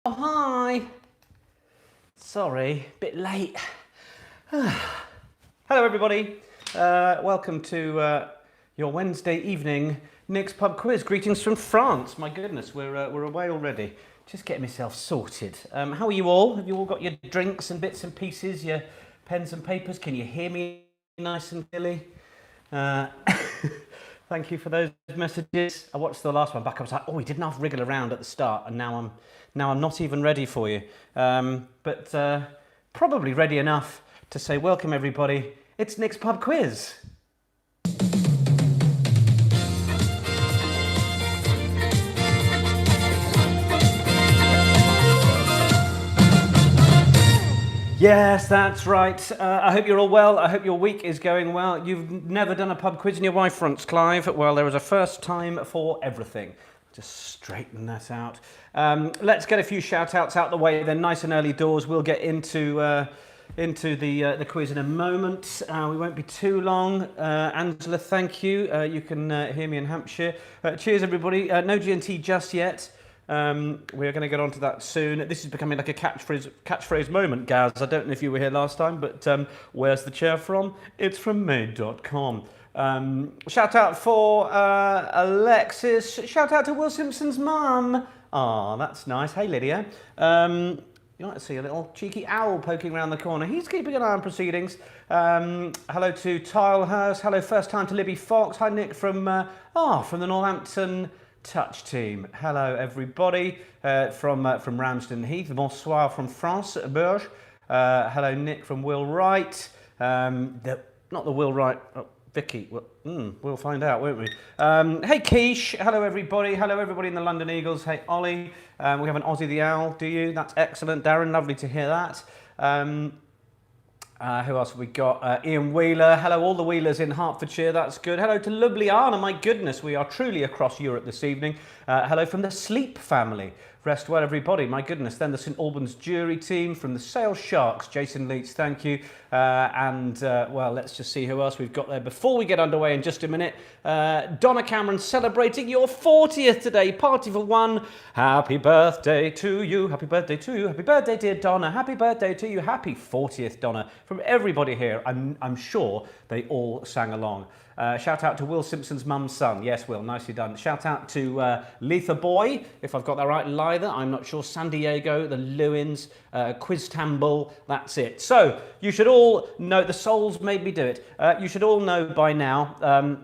Oh, hi. Sorry, bit late. Hello, everybody. Welcome to your Wednesday evening Nick's Pub Quiz. Greetings from France. My goodness, we're away already. Just getting myself sorted. How are you all? Have you all got your drinks and bits and pieces, your pens and papers? Can you hear me nice and clearly? Thank you for those messages. I watched the last one back. I was like, oh, we didn't have wriggle around at the start, and now I'm not even ready for you. But probably ready enough to say welcome everybody. It's Nick's Pub Quiz. Yes, that's right. I hope you're all well. I hope your week is going well. You've never done a pub quiz in your wife fronts, Clive. Well, there is a first time for everything. Just straighten that out. Let's get a few shout outs out the way. They're nice and early doors. We'll get into the quiz in a moment. We won't be too long. Angela, thank you. You can hear me in Hampshire. Cheers, everybody. No G&T just yet. We're going to get onto that soon. This is becoming like a catchphrase moment, Gaz. I don't know if you were here last time, but where's the chair from? It's from made.com. Shout out for Alexis. Shout out to Will Simpson's mum. Ah, that's nice. Hey, Lydia. You might see a little cheeky owl poking around the corner. He's keeping an eye on proceedings. Hello to Tilehurst. Hello, first time to Libby Fox. Hi, Nick from the Northampton Touch team. Hello, everybody from Ramsden Heath. Bonsoir from France, Bourges. Hello, Nick from Will Wright. Not the Will Wright. Oh, Vicky. We'll find out, won't we? Hey, Keish. Hello, everybody. Hello, everybody in the London Eagles. Hey, Ollie. We have an Aussie the Owl. Do you? That's excellent, Darren. Lovely to hear that. Who else have we got? Ian Wheeler. Hello, all the Wheelers in Hertfordshire. That's good. Hello to Ljubljana. My goodness, we are truly across Europe this evening. Hello from the Sleep family. Rest well, everybody. My goodness. Then the St Albans jury team from the Sale Sharks. Jason Leeds, thank you. Well, let's just see who else we've got there before we get underway in just a minute. Donna Cameron celebrating your 40th today. Party for one. Happy birthday to you. Happy birthday to you. Happy birthday, dear Donna. Happy birthday to you. Happy 40th, Donna. From everybody here, I'm sure they all sang along. Shout out to Will Simpson's mum's son. Yes, Will, nicely done. Shout out to Letha Boy, if I've got that right. Lyther, I'm not sure. San Diego, the Lewins, Quiztamble, that's it. So, you should all know, the souls made me do it. You should all know by now.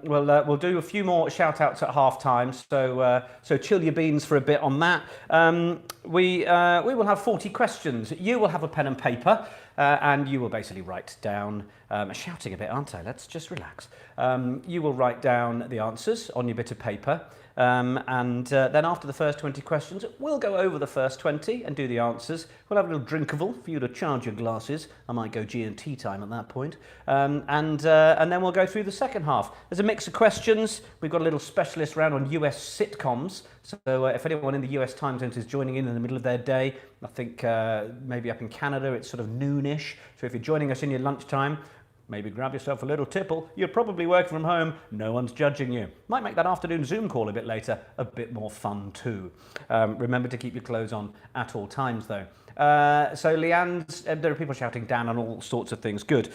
We'll do a few more shout outs at half time, so chill your beans for a bit on that. We will have 40 questions. You will have a pen and paper. And you will basically write down, shouting a bit, aren't I? Let's just relax. You will write down the answers on your bit of paper. And then after the first 20 questions, we'll go over the first 20 and do the answers. We'll have a little drinkable for you to charge your glasses. I might go G&T time at that point. And then we'll go through the second half. There's a mix of questions. We've got a little specialist round on US sitcoms. So if anyone in the US time zones is joining in the middle of their day, I think maybe up in Canada it's sort of noonish. So if you're joining us in your lunchtime, maybe grab yourself a little tipple. You're probably working from home. No one's judging you. Might make that afternoon Zoom call a bit later a bit more fun too. Remember to keep your clothes on at all times though. So Leanne's, there are people shouting down on all sorts of things. Good.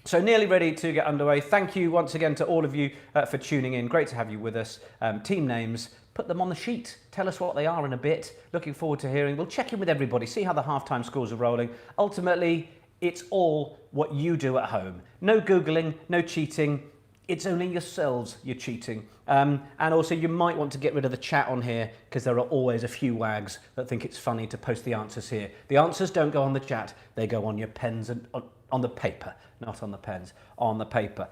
So nearly ready to get underway. Thank you once again to all of you for tuning in. Great to have you with us. Team names, put them on the sheet. Tell us what they are in a bit. Looking forward to hearing. We'll check in with everybody, see how the halftime scores are rolling. Ultimately, it's all what you do at home. No Googling, no cheating. It's only yourselves you're cheating. And also you might want to get rid of the chat on here because there are always a few wags that think it's funny to post the answers here. The answers don't go on the chat. They go on your pens and on the paper, not on the pens, on the paper.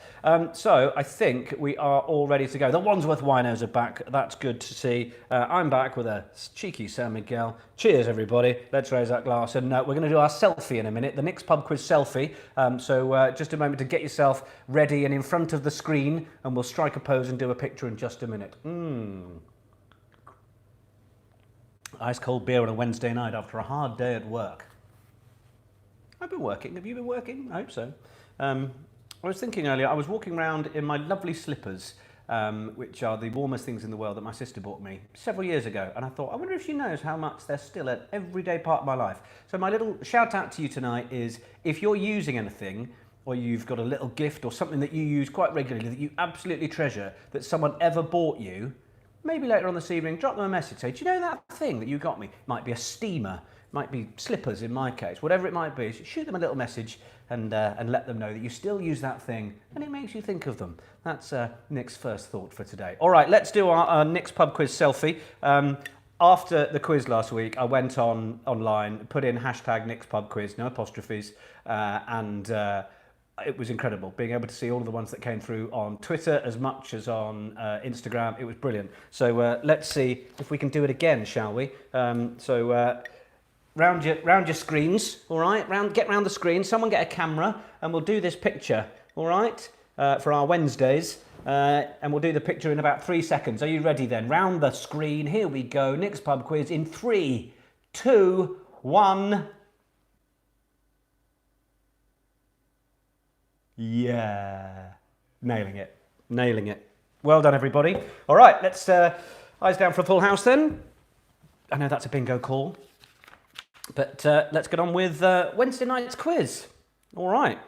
So I think we are all ready to go. The Wandsworth Winos are back. That's good to see. I'm back with a cheeky San Miguel. Cheers, everybody. Let's raise that glass. And we're going to do our selfie in a minute, the Nick's Pub Quiz selfie. So just a moment to get yourself ready and in front of the screen, and we'll strike a pose and do a picture in just a minute. Ice cold beer on a Wednesday night after a hard day at work. I've been working. Have you been working? I hope so. I was thinking earlier, I was walking around in my lovely slippers which are the warmest things in the world that my sister bought me several years ago. And I thought, I wonder if she knows how much they're still an everyday part of my life. So my little shout out to you tonight is, if you're using anything, or you've got a little gift or something that you use quite regularly that you absolutely treasure that someone ever bought you, maybe later on this evening, drop them a message. Say, do you know that thing that you got me? Might be a steamer, might be slippers in my case, whatever it might be. Shoot them a little message and let them know that you still use that thing and it makes you think of them. That's Nick's first thought for today. All right, let's do our Nick's Pub Quiz selfie. After the quiz last week, I went online, put in hashtag Nick's Pub Quiz, no apostrophes, and it was incredible being able to see all of the ones that came through on Twitter as much as on Instagram. It was brilliant. So let's see if we can do it again, shall we? Round your screens, all right? Get round the screen. Someone get a camera, and we'll do this picture, all right? For our Wednesdays, and we'll do the picture in about 3 seconds. Are you ready then? Round the screen. Here we go. Nick's Pub Quiz in 3, 2, 1. Yeah, nailing it. Well done, everybody. All right, let's eyes down for a full house then. I know that's a bingo call, but let's get on with Wednesday night's quiz. All right,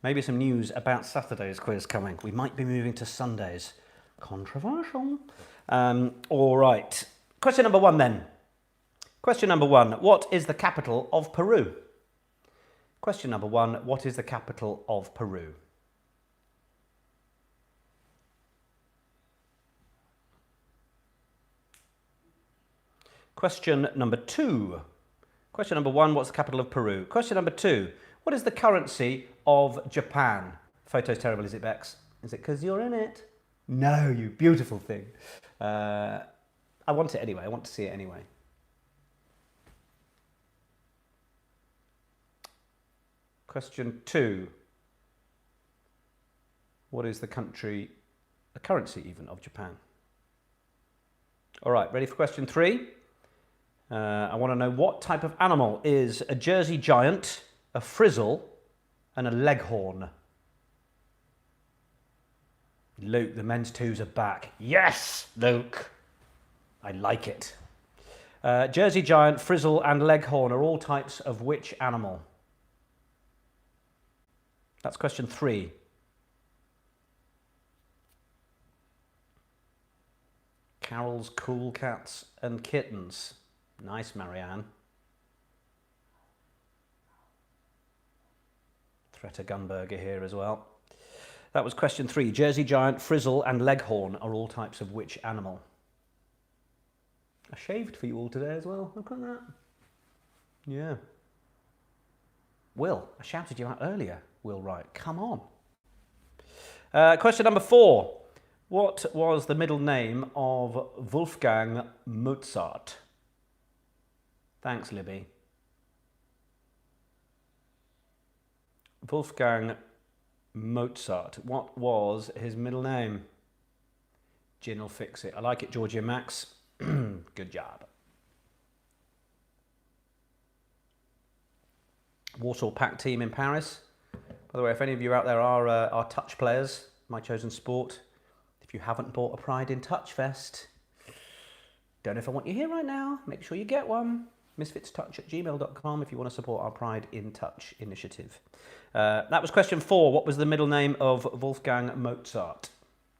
maybe some news about Saturday's quiz coming. We might be moving to Sundays. Controversial. All right, question number 1 then. Question number 1, what is the capital of Peru? Question number 1, what is the capital of Peru? Question number 2. Question number 1, what's the capital of Peru? Question number 2, what is the currency of Japan? Photo's terrible, is it, Bex? Is it because you're in it? No, you beautiful thing. I want it anyway. I want to see it anyway. Question 2. What is the currency even of Japan? All right, ready for question 3? I want to know what type of animal is a Jersey giant, a frizzle, and a leghorn. Luke, the men's twos are back. Yes, Luke. I like it. Jersey giant, frizzle, and leghorn are all types of which animal? That's question 3. Carol's cool cats and kittens. Nice, Marianne. Threata Gunberger here as well. That was question 3. Jersey giant, frizzle, and leghorn are all types of which animal? I shaved for you all today as well. Look at that. Yeah. Will, I shouted you out earlier. Will Wright, come on. Question number 4. What was the middle name of Wolfgang Mozart? Thanks, Libby. Wolfgang Mozart. What was his middle name? Gin will fix it. I like it, Georgia Max. Good job. Warsaw Pact team in Paris. By the way, if any of you out there are touch players, my chosen sport, if you haven't bought a Pride in Touch vest, don't know if I want you here right now. Make sure you get one. misfitstouch@gmail.com if you want to support our Pride in Touch initiative. That was question 4. What was the middle name of Wolfgang Mozart?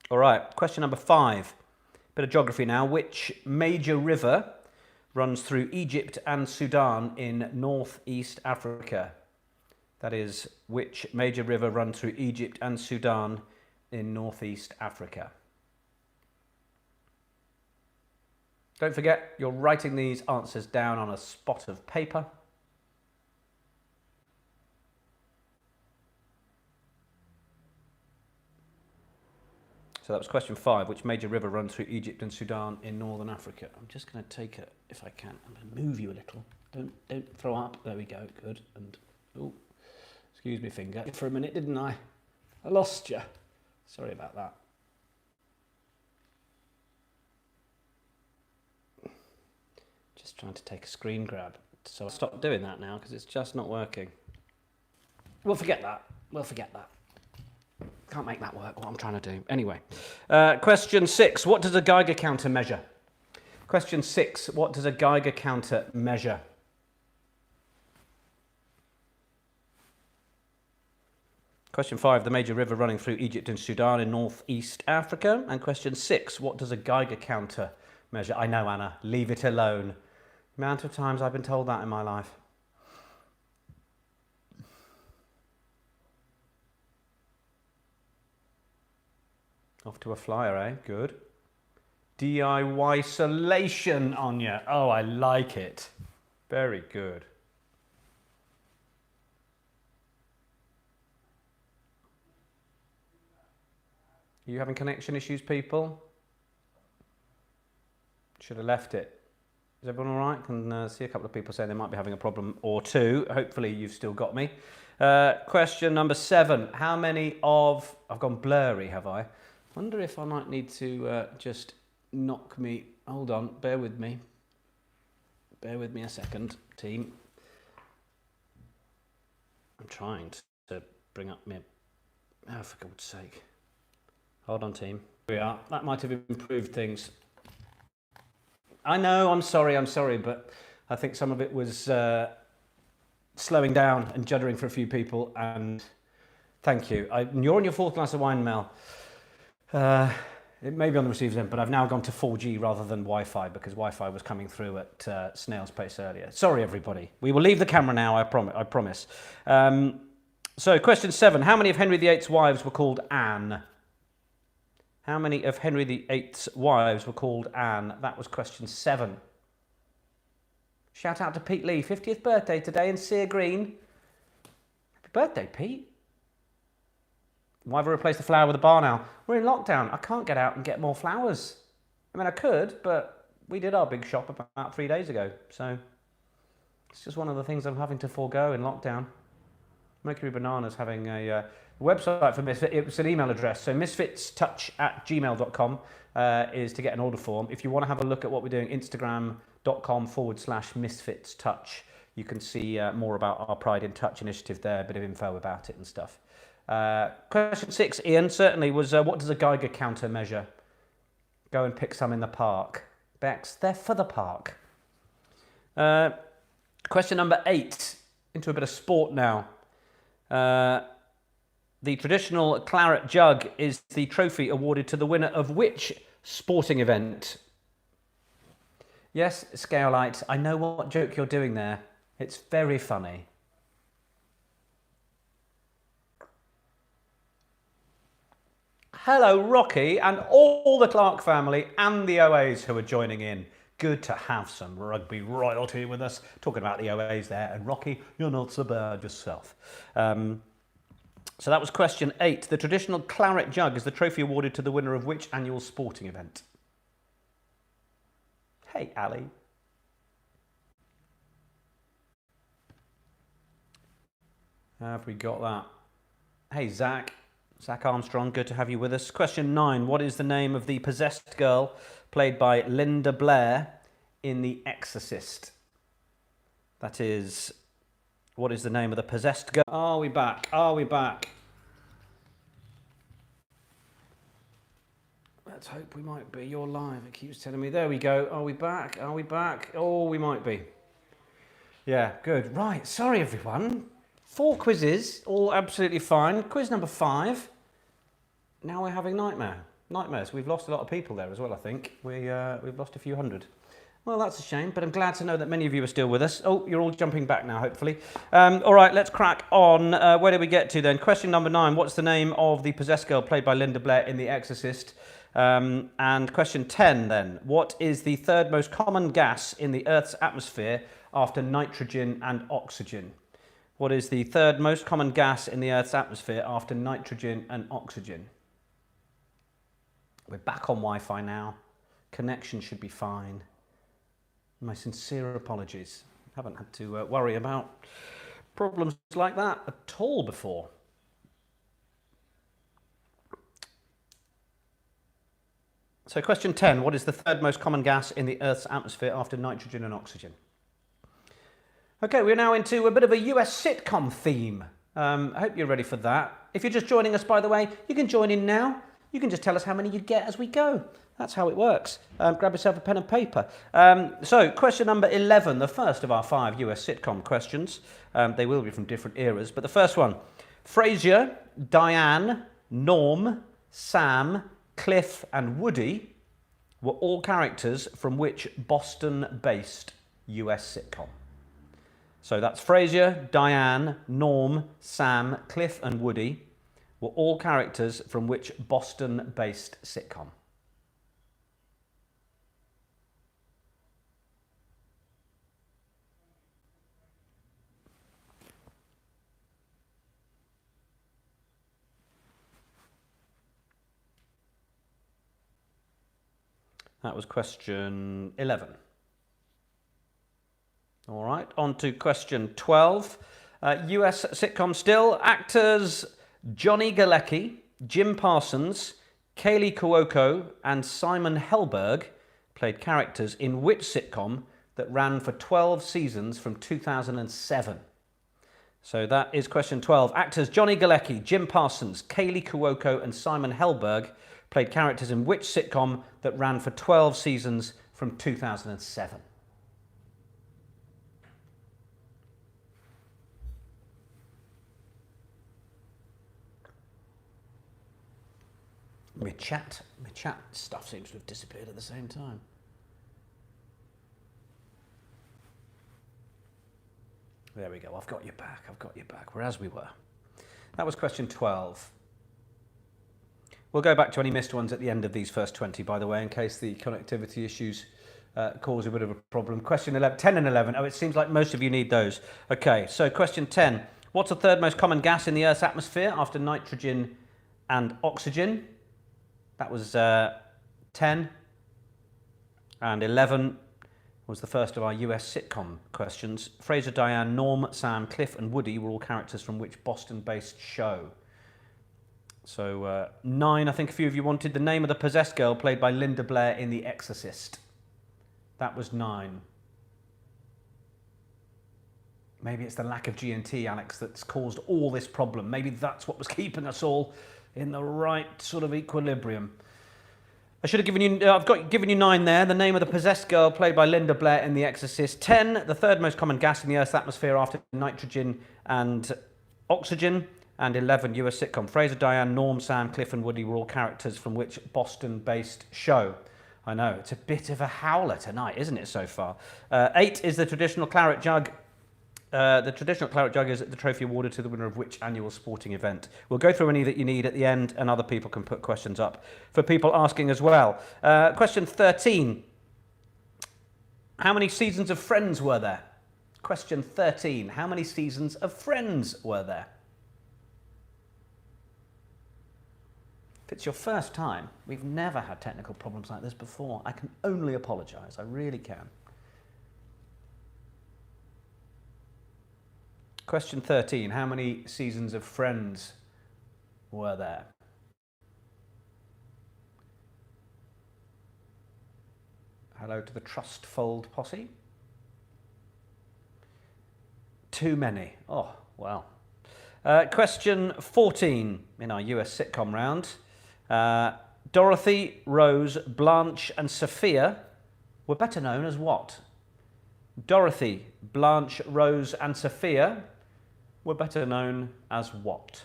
All right, question number 5. Bit of geography now. Which major river runs through Egypt and Sudan in northeast Africa? That is, which major river runs through Egypt and Sudan in northeast Africa? Don't forget, you're writing these answers down on a spot of paper. So that was question 5. Which major river runs through Egypt and Sudan in northern Africa? I'm just going to take it, if I can. I'm going to move you a little. Don't throw up. There we go. Good. And oh, excuse me, finger. For a minute, didn't I? I lost you. Sorry about that. Just trying to take a screen grab. So I'll stop doing that now because it's just not working. We'll forget that. Can't make that work, what I'm trying to do. Anyway, question 6. What does a Geiger counter measure? Question 6. What does a Geiger counter measure? Question 5. The major river running through Egypt and Sudan in northeast Africa. And question 6. What does a Geiger counter measure? I know, Anna. Leave it alone. The amount of times I've been told that in my life. Off to a flyer, eh? Good. DIY solation, Anya. Oh, I like it. Very good. Are you having connection issues, people? Should have left it. Is everyone all right? Can see a couple of people saying they might be having a problem or two. Hopefully you've still got me. Question number 7. How many of... I've gone blurry, have I? Wonder if I might need to just knock me... Hold on, bear with me. Bear with me a second, team. I'm trying to bring up my... Oh, for God's sake. Hold on, team. Here we are. That might have improved things. I know, I'm sorry, but I think some of it was slowing down and juddering for a few people, and thank you. You're on your 4th glass of wine, Mel. It may be on the receiver's end, but I've now gone to 4G rather than Wi-Fi because Wi-Fi was coming through at snail's pace earlier. Sorry, everybody. We will leave the camera now, I promise. So, question 7. How many of Henry VIII's wives were called Anne? How many of Henry VIII's wives were called Anne? That was question 7. Shout out to Pete Lee, 50th birthday today in Sear Green. Happy birthday, Pete. Why have I replaced the flower with a bar now? We're in lockdown. I can't get out and get more flowers. I mean, I could, but we did our big shop about 3 days ago. So it's just one of the things I'm having to forego in lockdown. Mercury Banana's having a website for Misfit. It's an email address. So misfitstouch@gmail.com is to get an order form. If you want to have a look at what we're doing, Instagram.com/misfitstouch. You can see more about our Pride in Touch initiative there, a bit of info about it and stuff. Question 6, Ian, certainly was what does a Geiger counter measure? Go and pick some in the park. Bex, they're for the park. Question number 8, into a bit of sport now. The traditional claret jug is the trophy awarded to the winner of which sporting event? Yes, Scalelight, I know what joke you're doing there. It's very funny. Hello, Rocky, and all the Clark family and the OAs who are joining in. Good to have some rugby royalty with us. Talking about the OAs there, and Rocky, you're not so bad yourself. So that was question 8. The traditional claret jug is the trophy awarded to the winner of which annual sporting event? Hey, Ali. Have we got that? Hey, Zach Armstrong, good to have you with us. Question 9. What is the name of the possessed girl played by Linda Blair in The Exorcist? That is, what is the name of the possessed girl? Are we back? Are we back? Let's hope we might be. You're live. It keeps telling me. There we go. Are we back? Are we back? Oh, we might be. Yeah, good. Right. Sorry, everyone. 4 quizzes, all absolutely fine. Quiz number 5. Now we're having nightmares. We've lost a lot of people there as well, I think. We've lost a few hundred. Well, that's a shame, but I'm glad to know that many of you are still with us. Oh, you're all jumping back now, hopefully. All right, let's crack on. Where did we get to then? Question number 9. What's the name of the possessed girl played by Linda Blair in The Exorcist? And question 10 then. What is the 3rd most common gas in the Earth's atmosphere after nitrogen and oxygen? What is the 3rd most common gas in the Earth's atmosphere after nitrogen and oxygen? We're back on Wi-Fi now. Connection should be fine. My sincere apologies. Haven't had to worry about problems like that at all before. So question 10, what is the 3rd most common gas in the Earth's atmosphere after nitrogen and oxygen? Okay, we're now into a bit of a US sitcom theme. I hope you're ready for that. If you're just joining us, by the way, you can join in now. You can just tell us how many you get as we go. That's how it works. Grab yourself a pen and paper. So, question number 11, the first of our 5 US sitcom questions. They will be from different eras, but the first one. Frasier, Diane, Norm, Sam, Cliff and Woody were all characters from which Boston-based US sitcom? So that's Frasier, Diane, Norm, Sam, Cliff and Woody were all characters from which Boston-based sitcom? That was question 11. All right, on to question 12. US sitcom still. Actors Johnny Galecki, Jim Parsons, Kaylee Cuoco and Simon Helberg played characters in which sitcom that ran for 12 seasons from 2007? So that is question 12. Actors Johnny Galecki, Jim Parsons, Kaylee Cuoco and Simon Helberg played characters in which sitcom that ran for 12 seasons from 2007? My chat stuff seems to have disappeared at the same time. There we go, I've got you back, we're as we were. That was question 12. We'll go back to any missed ones at the end of these first 20, by the way, in case the connectivity issues cause a bit of a problem. Question 11, 10 and 11. Oh, it seems like most of you need those. Okay, so question 10. What's the third most common gas in the Earth's atmosphere after nitrogen and oxygen? That was 10. And 11 was the first of our US sitcom questions. Frasier, Diane, Norm, Sam, Cliff and Woody were all characters from which Boston-based show? So 9, I think a few of you wanted. The name of the possessed girl played by Linda Blair in The Exorcist. That was 9. Maybe it's the lack of G&T, Alex, that's caused all this problem. Maybe that's what was keeping us all in the right sort of equilibrium. I should have given you, given you 9 there. The name of the possessed girl played by Linda Blair in The Exorcist. 10, the third most common gas in the Earth's atmosphere after nitrogen and oxygen. And 11, US sitcom. Frasier, Diane, Norm, Sam, Cliff and Woody were all characters from which Boston-based show? I know, it's a bit of a howler tonight, isn't it, so far? 8 is the traditional claret jug. The traditional claret jug is the trophy awarded to the winner of which annual sporting event? We'll go through any that you need at the end, and other people can put questions up for people asking as well. Question 13. How many seasons of Friends were there? Question 13. How many seasons of Friends were there? If it's your first time, we've never had technical problems like this before. I can only apologise, I really can. Question 13, how many seasons of Friends were there? Hello to the Trustfold posse. Too many. Oh, well. Question 14 in our US sitcom round. Dorothy, Rose, Blanche and Sophia were better known as what? Dorothy, Blanche, Rose and Sophia were better known as what?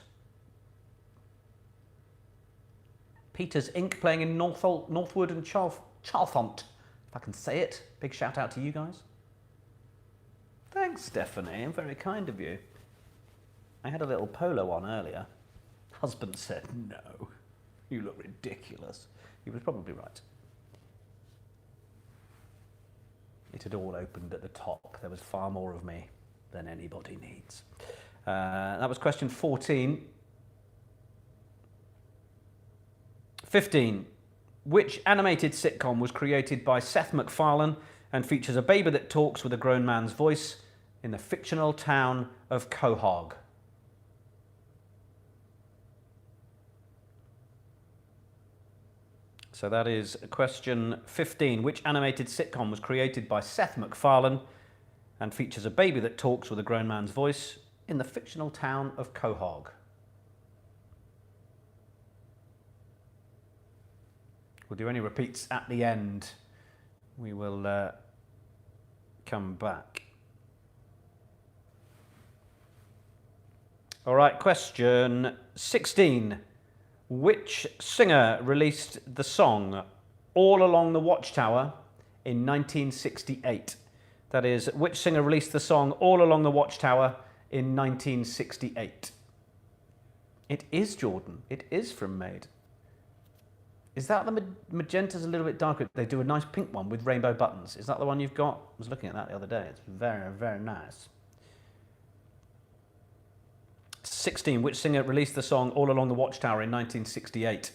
Peter's Inc. playing in Northwood and Chalfont, if I can say it. Big shout out to you guys. Thanks, Stephanie, very kind of you. I had a little polo on earlier. Husband said, no, you look ridiculous. He was probably right. It had all opened at the top. There was far more of me than anybody needs. That was question 14. 15. Which animated sitcom was created by Seth MacFarlane and features a baby that talks with a grown man's voice in the fictional town of Quahog? So that is question 15. Which animated sitcom was created by Seth MacFarlane and features a baby that talks with a grown man's voice in the fictional town of Quahog? we'll do any repeats at the end. We will come back. All right, question 16. Which singer released the song All Along the Watchtower in 1968? That is, which singer released the song All Along the Watchtower in 1968? It is Jordan. It is from Maid. Is that the magenta's a little bit darker? They do a nice pink one with rainbow buttons. Is that the one you've got? I was looking at that the other day. It's very, very nice. 16. Which singer released the song All Along the Watchtower in 1968?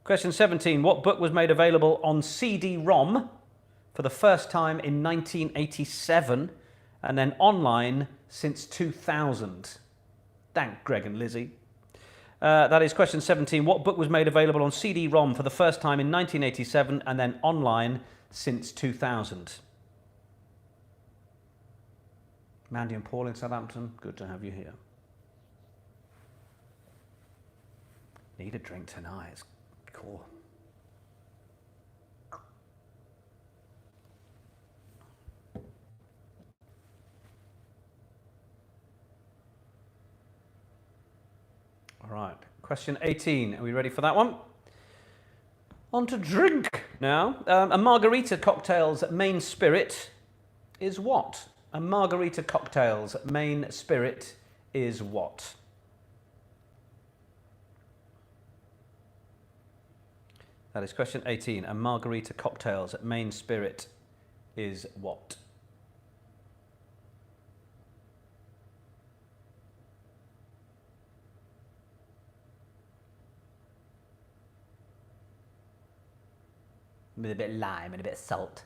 Question 17. What book was made available on CD-ROM for the first time in 1987 and then online since 2000? Thank Greg and Lizzie. That is question 17. What book was made available on CD-ROM for the first time in 1987 and then online since 2000? Mandy and Paul in Southampton, good to have you here. Need a drink tonight, it's cool. All right, question 18. Are we ready for that one? On to drink now. A margarita cocktail's main spirit is what? A margarita cocktail's main spirit is what? That is question 18. A margarita cocktail's main spirit is what? With a bit of lime and a bit of salt.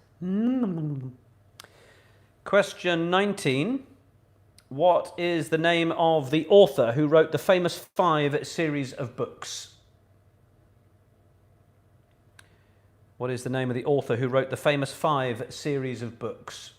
Question 19. What is the name of the author who wrote the famous 5 series of books? What is the name of the author who wrote the famous 5 series of books?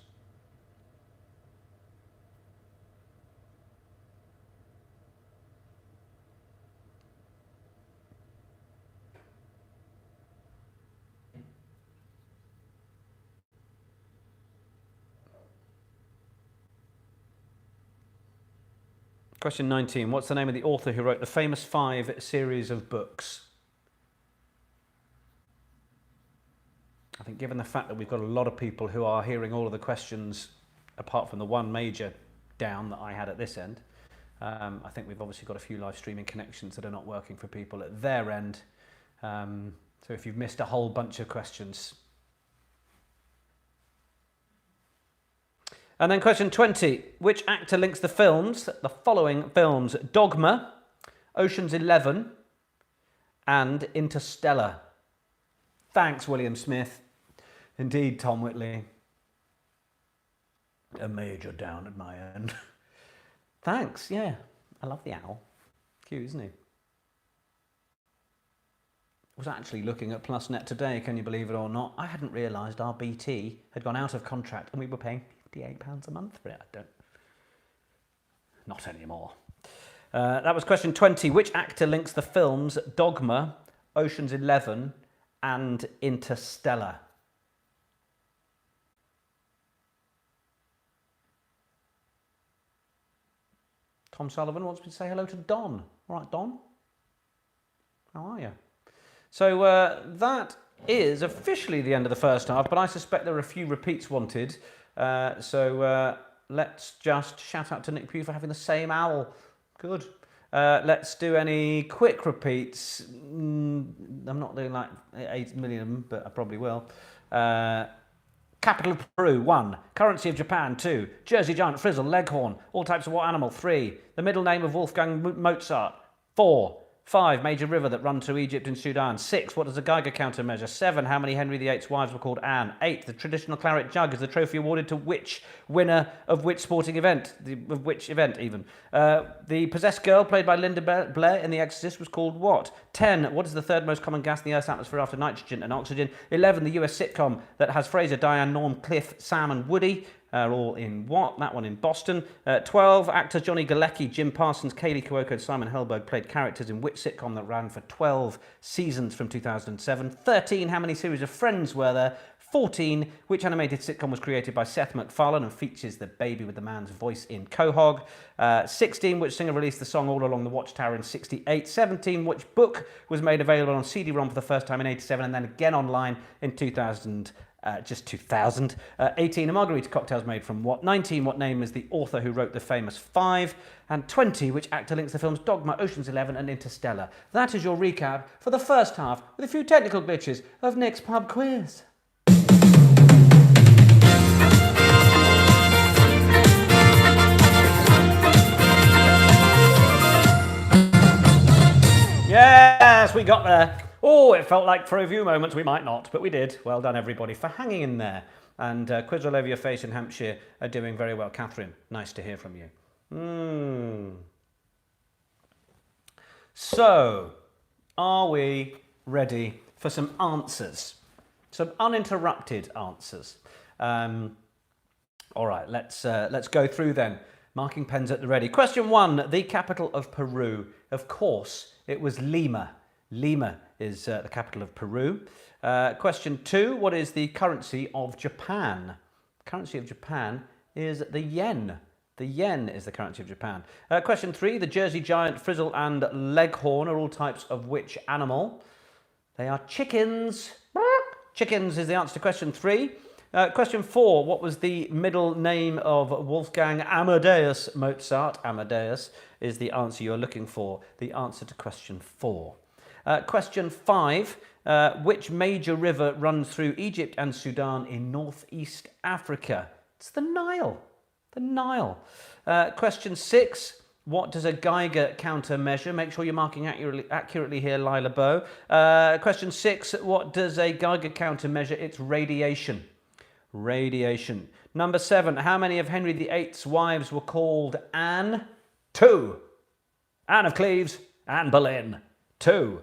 Question 19. What's the name of the author who wrote the famous 5 series of books? I think given the fact that we've got a lot of people who are hearing all of the questions, apart from the one major down that I had at this end, I think we've obviously got a few live streaming connections that are not working for people at their end. So if you've missed a whole bunch of questions. And then question 20. Which actor links the following films, Dogma, Ocean's 11, and Interstellar? Thanks, William Smith. Indeed, Tom Whitley. A major down at my end. Thanks, yeah. I love the owl. Cute, isn't he? I was actually looking at PlusNet today, can you believe it or not? I hadn't realised our BT had gone out of contract and we were paying £58 a month for it. Not anymore. That was question 20. Which actor links the films Dogma, Ocean's 11 and Interstellar? Tom Sullivan wants me to say hello to Don. All right, Don. How are you? So that is officially the end of the first half, but I suspect there are a few repeats wanted. So let's just shout out to Nick Pugh for having the same owl. Good. Let's do any quick repeats. I'm not doing like 8 million, but I probably will. Capital of Peru, 1. Currency of Japan, 2. Jersey Giant, Frizzle, Leghorn. All types of what animal, 3. The middle name of Wolfgang Mozart, 4. 5. Major river that runs through Egypt and Sudan. 6. What does a Geiger counter measure? 7. How many Henry VIII's wives were called Anne? 8. The traditional claret jug is the trophy awarded to which winner of which sporting event? Of which event, even? The possessed girl, played by Linda Blair in The Exorcist, was called what? 10. What is the third most common gas in the Earth's atmosphere after nitrogen and oxygen? 11. The US sitcom that has Fraser, Diane, Norm, Cliff, Sam and Woody. are all in what? That one in Boston. 12, actors Johnny Galecki, Jim Parsons, Kaylee Cuoco, and Simon Helberg played characters in which sitcom that ran for 12 seasons from 2007? 13, how many series of Friends were there? 14, which animated sitcom was created by Seth MacFarlane and features the baby with the man's voice in Quahog? 16, which singer released the song All Along the Watchtower in 68? 17, which book was made available on CD-ROM for the first time in 87 and then again online in 2000? 18, a margarita cocktail's made from what? 19, what name is the author who wrote the famous Five? And 20, which actor links the films Dogma, Ocean's 11 and Interstellar? That is your recap for the first half with a few technical glitches of Nick's Pub Quiz. Yes, we got there. Oh, it felt like for a few moments we might not, but we did. Well done, everybody, for hanging in there. And Quiz All Over Your Face in Hampshire are doing very well. Catherine, nice to hear from you. So, are we ready for some answers? Some uninterrupted answers. All right, let's go through then. Marking pens at the ready. Question 1, the capital of Peru. Of course, it was Lima. Lima is the capital of Peru. Question 2, what is the currency of Japan? The currency of Japan is the yen. The yen is the currency of Japan. Question 3, the Jersey Giant, Frizzle and Leghorn are all types of which animal? They are chickens. Chickens is the answer to question 3. Question 4, what was the middle name of Wolfgang Amadeus Mozart? Amadeus is the answer you're looking for, the answer to question 4. Question 5, which major river runs through Egypt and Sudan in northeast Africa? It's the Nile. The Nile. Question 6, what does a Geiger counter measure? Make sure you're marking accurately here, Lila Bow. Question 6, what does a Geiger counter measure? It's radiation. Radiation. Number 7, how many of Henry VIII's wives were called Anne? 2. Anne of Cleves, Anne Boleyn. 2.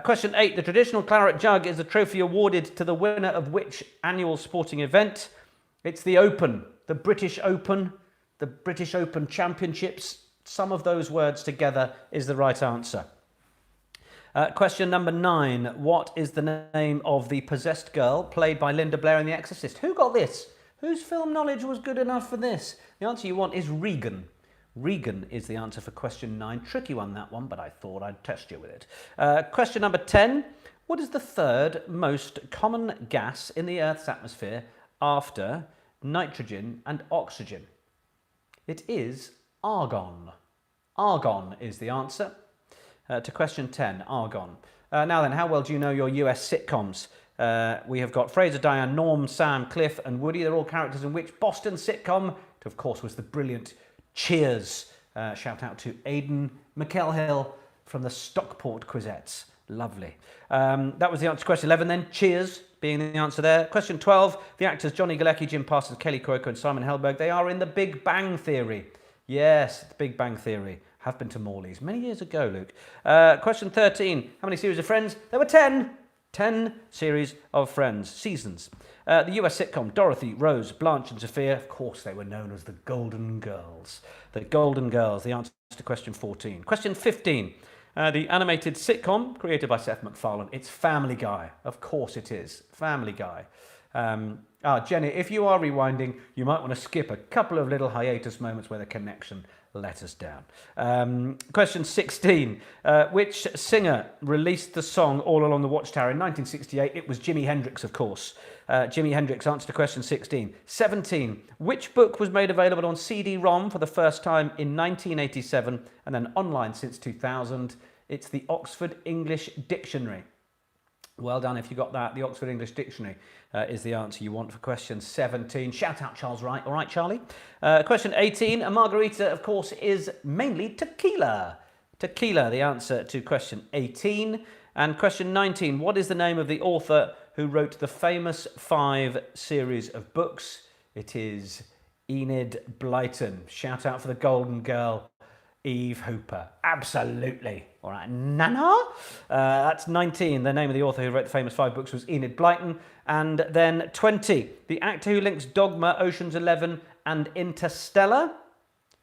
Question 8, the traditional claret jug is the trophy awarded to the winner of which annual sporting event? It's the Open, the British Open Championships. Some of those words together is the right answer. Question number 9. What is the name of the possessed girl played by Linda Blair in The Exorcist? Who got this? Whose film knowledge was good enough for this? The answer you want is Regan. Regan is the answer for question 9. Tricky one, that one, but I thought I'd test you with it. Question number 10. What is the third most common gas in the Earth's atmosphere after nitrogen and oxygen? It is argon. Argon is the answer. To question 10, argon. Now then, how well do you know your US sitcoms? We have got Fraser, Diane, Norm, Sam, Cliff and Woody. They're all characters in which Boston sitcom? It, of course, was the brilliant Cheers. Shout out to Aidan McElhill from the Stockport Quizettes. Lovely. That was the answer to question 11 then. Cheers being the answer there. Question 12, the actors Johnny Galecki, Jim Parsons, Kelly Cuoco and Simon Helberg. They are in The Big Bang Theory. Yes, The Big Bang Theory. Have been to Morley's many years ago, Luke. Question 13. How many series of Friends? There were 10. 10 series of Friends. Seasons. The US sitcom Dorothy, Rose, Blanche and Sophia. Of course, they were known as the Golden Girls. The Golden Girls. The answer to question 14. Question 15. The animated sitcom created by Seth MacFarlane. It's Family Guy. Of course it is. Family Guy. Jenny, if you are rewinding, you might want to skip a couple of little hiatus moments where the connection let us down. Question 16. Which singer released the song All Along the Watchtower in 1968? It was Jimi Hendrix, of course. Jimi Hendrix, answer to question 16. 17. Which book was made available on CD-ROM for the first time in 1987 and then online since 2000? It's the Oxford English Dictionary. Well done if you got that. The Oxford English Dictionary is the answer you want for question 17. Shout out Charles Wright. All right, Charlie. Question 18. A margarita, of course, is mainly tequila. Tequila, the answer to question 18. And question 19. What is the name of the author who wrote the famous 5 series of books? It is Enid Blyton. Shout out for the Golden Girl, Eve Hooper. Absolutely. All right, Nana. That's 19. The name of the author who wrote the famous 5 books was Enid Blyton. And then 20. The actor who links Dogma, Ocean's 11 and Interstellar.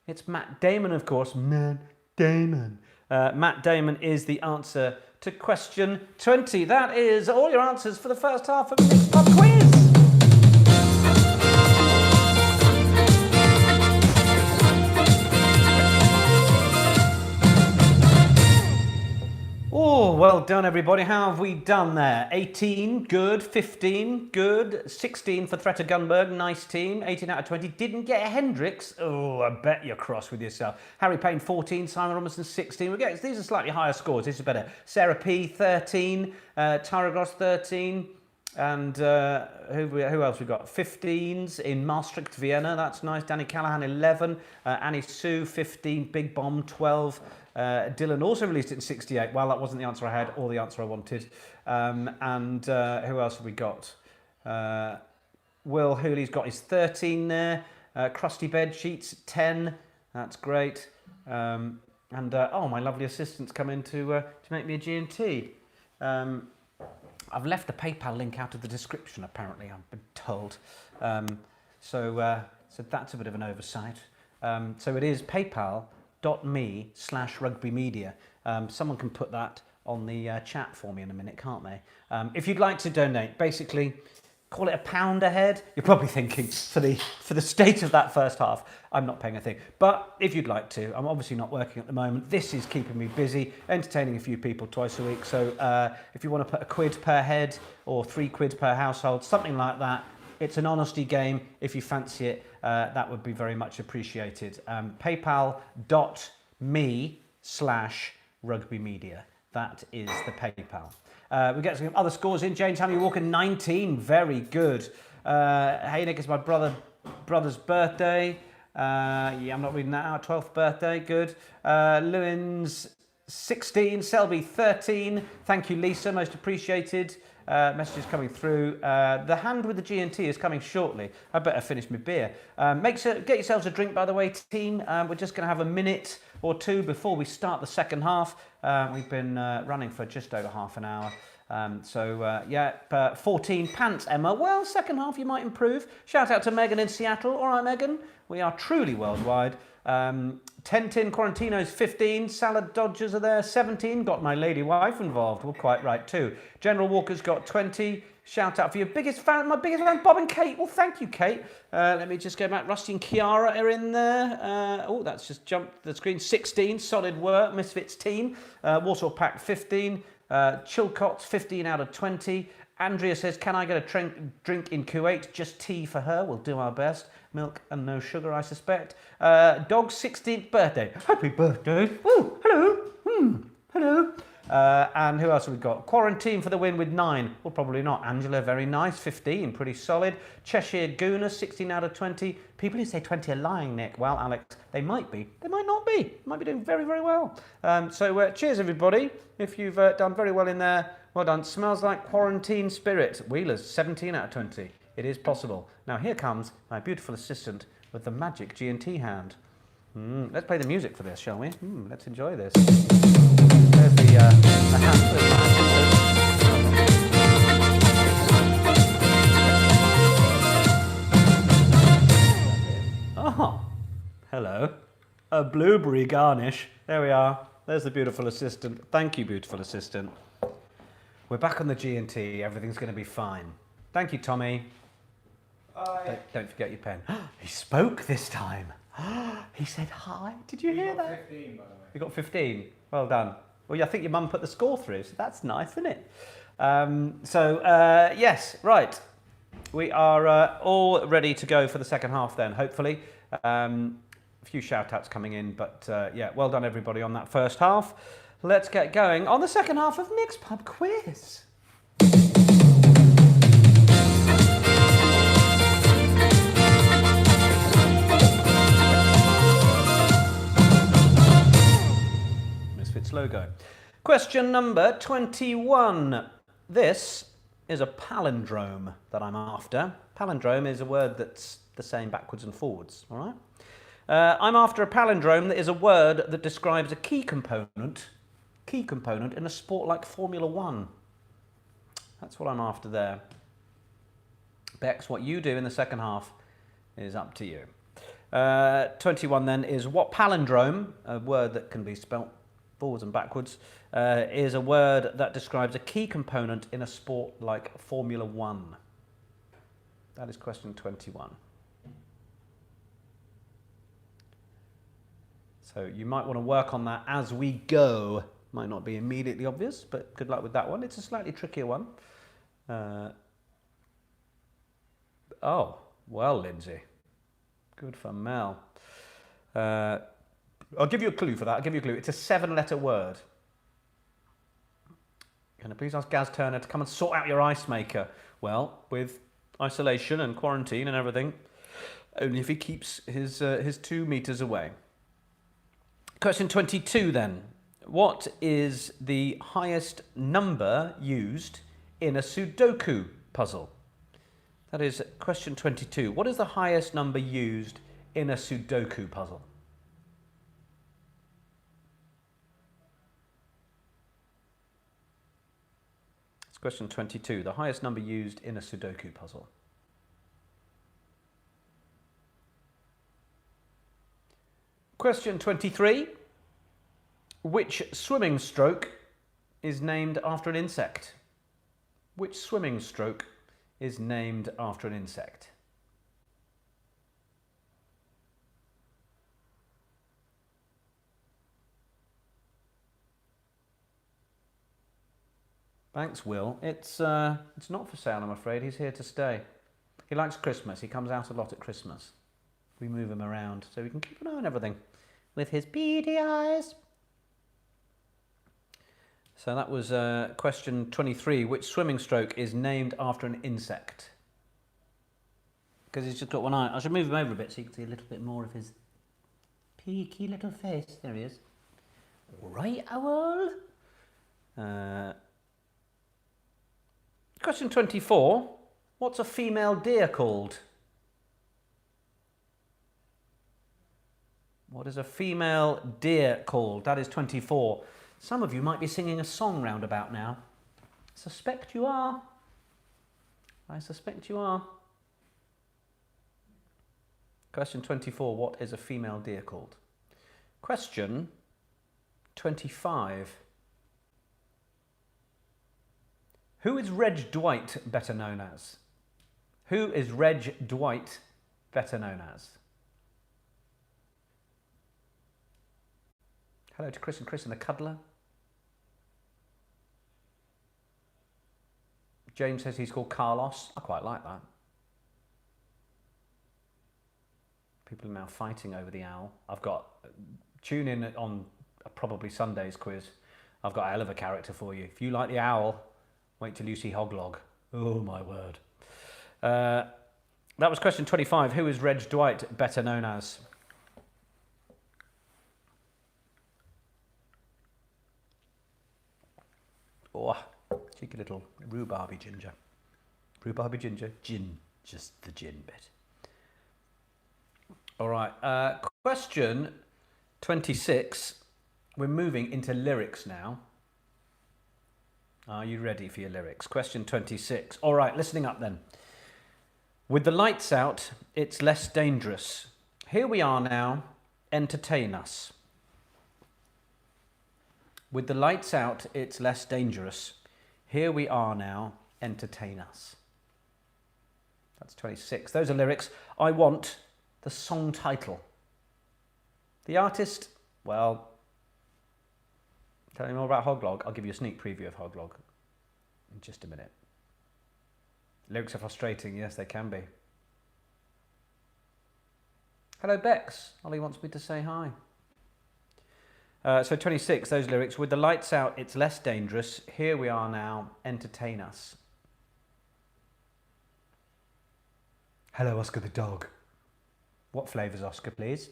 It's Matt Damon, of course. Matt Damon. Matt Damon is the answer to question 20. That is all your answers for the first half of Mixed Pub Quiz. Oh, well done, everybody. How have we done there? 18, good. 15, good. 16 for Threata Gunberg, nice team. 18 out of 20. Didn't get a Hendrix. Oh, I bet you're cross with yourself. Harry Payne, 14. Simon Robinson, 16. These are slightly higher scores. This is better. Sarah P, 13. Tyra Gross, 13. And who else we got? 15s in Maastricht, Vienna. That's nice. Danny Callahan, 11. Annie Sue, 15. Big Bomb, 12. Dylan also released it in 68. Well, that wasn't the answer I had or the answer I wanted. And who else have we got? Will Hooley's got his 13 there. Crusty Bed Sheets, 10. That's great. Oh, my lovely assistant's come in to make me a G&T. I've left the PayPal link out of the description, apparently, I've been told. So that's a bit of an oversight. So it is paypal.me/rugbymedia. Someone can put that on the chat for me in a minute, can't they? If you'd like to donate, basically, call it £1 a head. You're probably thinking, for the state of that first half, I'm not paying a thing. But if you'd like to, I'm obviously not working at the moment. This is keeping me busy, entertaining a few people twice a week. So if you want to put £1 per head or £3 per household, something like that, it's an honesty game. If you fancy it, that would be very much appreciated. PayPal.me/rugbymedia. That is the PayPal. We get some other scores in. James Hammy Walker, 19. Very good. Hey, Nick, it's my brother's birthday. Yeah, I'm not reading that out. 12th birthday. Good. Lewins, 16. Selby, 13. Thank you, Lisa. Most appreciated. Messages coming through. The hand with the G&T is coming shortly. I better finish my beer. Get yourselves a drink, by the way, team. We're just going to have a minute or two before we start the second half. We've been running for just over half an hour. 14 pants, Emma. Well, second half you might improve. Shout out to Megan in Seattle. All right, Megan. We are truly worldwide. 10 Tin Quarantinos, 15. Salad Dodgers are there, 17. Got my lady wife involved. Well, quite right too. General Walker's got 20. Shout out for your biggest fan, my biggest fan, Bob and Kate. Well, thank you, Kate. Let me just go back. Rusty and Kiara are in there. Oh, that's just jumped the screen. 16. Solid work. Misfits team. Warsaw Pack, 15. Chilcott's 15 out of 20. Andrea says, can I get a drink in Kuwait? Just tea for her. We'll do our best. Milk and no sugar, I suspect. Dog's 16th birthday. Happy birthday. Oh, hello. Hello. And who else have we got? Quarantine for the win with 9. Well, probably not. Angela, very nice. 15, pretty solid. Cheshire Gooner, 16 out of 20. People who say 20 are lying, Nick. Well, Alex, they might be. They might not be. They might be doing very, very well. Cheers, everybody. If you've done very well in there, well done. Smells like quarantine spirit. Wheelers, 17 out of 20. It is possible. Now, here comes my beautiful assistant with the magic G&T hand. Let's play the music for this, shall we? Let's enjoy this. There's the hand with my assistant. Oh, hello. A blueberry garnish. There we are. There's the beautiful assistant. Thank you, beautiful assistant. We're back on the G&T. Everything's going to be fine. Thank you, Tommy. Don't forget your pen. He spoke this time. He said hi. Did you hear that? 15, by the way. You got 15. Well done. Well, I think your mum put the score through, so that's nice, isn't it? Yes, right. We are all ready to go for the second half then, hopefully. A few shout-outs coming in, but well done, everybody, on that first half. Let's get going on the second half of Mixed Pub Quiz. Logo. Question number 21. This is a palindrome that I'm after. Palindrome is a word that's the same backwards and forwards, all right? I'm after a palindrome that is a word that describes a key component in a sport like Formula One. That's what I'm after there. Bex, what you do in the second half is up to you. 21 then is what palindrome, a word that can be spelt forwards and backwards, is a word that describes a key component in a sport like Formula One. That is question 21. So you might want to work on that as we go. Might not be immediately obvious, but good luck with that one. It's a slightly trickier one. Oh, well, Lindsay. Good for Mel. I'll give you a clue for that. I'll give you a clue. It's a 7-letter word. Can I please ask Gaz Turner to come and sort out your ice maker? Well, with isolation and quarantine and everything, only if he keeps his 2 meters away. Question 22 then. What is the highest number used in a Sudoku puzzle? That is question 22. What is the highest number used in a Sudoku puzzle? It's question 22. The highest number used in a Sudoku puzzle. Question 23. Which swimming stroke is named after an insect? Which swimming stroke is named after an insect? Thanks, Will. It's not for sale, I'm afraid. He's here to stay. He likes Christmas. He comes out a lot at Christmas. We move him around so we can keep an eye on everything with his beady eyes. So that was question 23. Which swimming stroke is named after an insect? Because he's just got one eye. I should move him over a bit so you can see a little bit more of his peaky little face. There he is. Right, owl. Question 24. What's a female deer called? What is a female deer called? That is 24. Some of you might be singing a song round about now. I suspect you are. I suspect you are. Question 24. What is a female deer called? Question 25. Who is Reg Dwight better known as? Who is Reg Dwight better known as? Hello to Chris and the Cuddler. James says he's called Carlos. I quite like that. People are now fighting over the owl. Tune in on probably Sunday's quiz. I've got a hell of a character for you. If you like the owl, wait till you see Hoglog. Oh my word. That was question 25. Who is Reg Dwight better known as? Oh, cheeky little rhubarby ginger. Rhubarby ginger, gin, just the gin bit. All right, question 26. We're moving into lyrics now. Are you ready for your lyrics? Question 26. All right, listening up then. With the lights out, it's less dangerous. Here we are now, entertain us. With the lights out, it's less dangerous. Here we are now, entertain us. That's 26. Those are lyrics. I want the song title. The artist, well, tell you more about Hoglog. I'll give you a sneak preview of Hoglog in just a minute. Lyrics are frustrating. Yes, they can be. Hello, Bex. Ollie wants me to say hi. So 26, those lyrics. With the lights out, it's less dangerous. Here we are now, entertain us. Hello, Oscar the dog. What flavour's Oscar, please?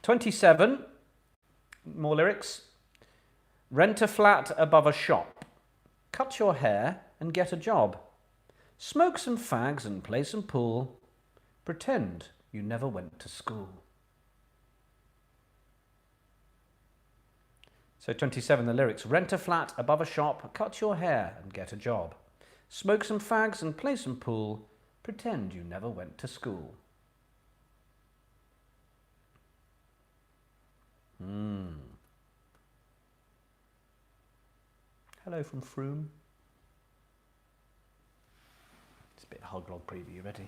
27, more lyrics. Rent a flat above a shop. Cut your hair and get a job. Smoke some fags and play some pool. Pretend you never went to school. So 27, the lyrics. Rent a flat above a shop, cut your hair and get a job. Smoke some fags and play some pool, pretend you never went to school. Hello from Froome. It's a bit of Hoglog preview, ready?